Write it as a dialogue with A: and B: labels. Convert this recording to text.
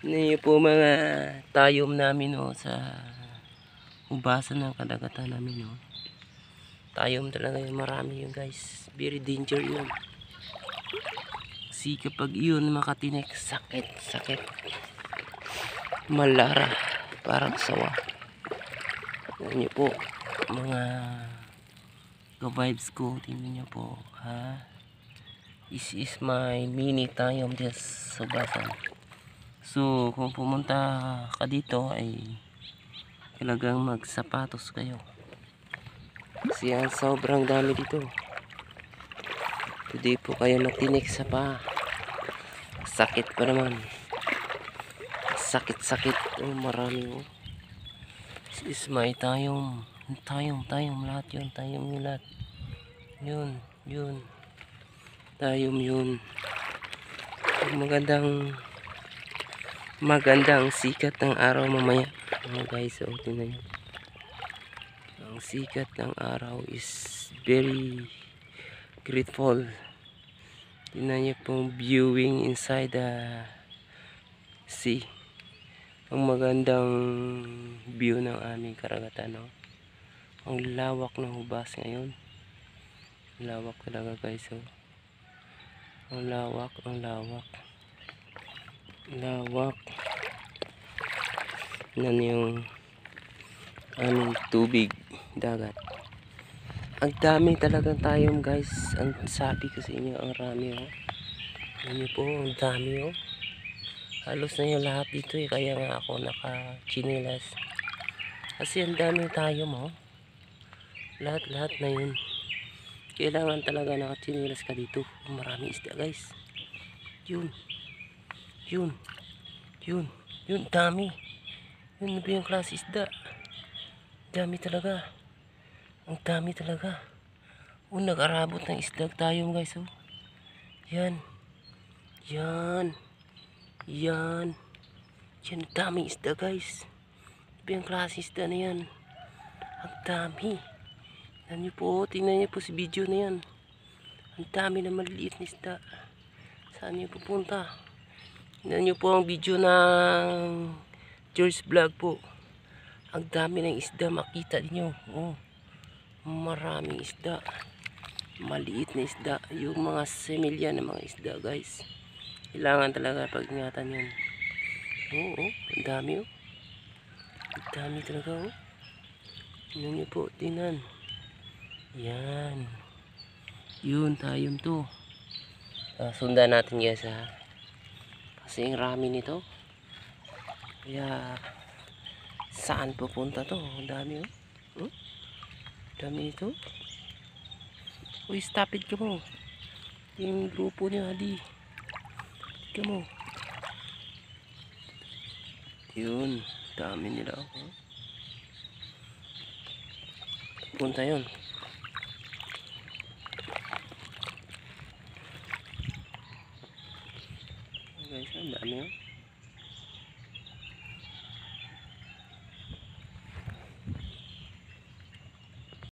A: Niyo po mga tayom namin sa hubasan ng kadagatan namin Tayom talaga yun, marami yun guys. Very danger yun. Kasi kapag yun makatinik, sakit. Malara, parang sawa. Tingnan nyo po mga ka-vibes ko, tingnan nyo po This is my mini tayom just sa hubasan. So kung pumunta ka dito ay talagang magsapatos kayo kasi ang sobrang dami dito. Hindi po kayo matinik sa paa, sakit pa naman, sakit marami This is my tayom lahat yun, tayom yun lahat yun tayom yun. Magandang sikat ng araw mamaya guys. So tingnan nyo, ang sikat ng araw is very grateful. Tingnan nyo pong viewing inside the sea. Ang magandang view ng aming karagatan ang lawak ng hubas ngayon, lawak talaga guys. So ang lawak nan yung aming tubig dagat. Ang dami talagang tayom guys. Ang sabi ko sa inyo, ang rami Ano po, ang dami halos na yung lahat dito kaya nga ako naka chinilas kasi ang dami tayom lahat na yun. Kailangan talaga naka chinilas ka dito. Marami isda guys. Yun dami. Yun ba yung klase isda? Dami talaga. Ang dami talaga. Nag-arabot ng isda tayo guys. Yan. Daming isda guys. Iba yung klase isda na yan. Ang dami. Tingnan niyo po si video na yan. Ang dami na maliliit na isda. Saan niyo pupunta? Tingnan niyo po ang video ng George Vlog po. Ang dami ng isda, makita niyo. Maraming isda. Maliit na isda. Yung mga semilya na mga isda guys. Kailangan talaga pag-ingatan yun. Ang dami Ang dami talaga Tingnan niyo po, tingnan. Yan. Yun, tayom to. Sundan natin guys kasi ang rami nito. Kaya saan pupunta to? Ang dami dami nito. Stop it ka mo. Yung grupo niya hadi. Ka mo. Yun, dami nila punta yun. Guys, ang dami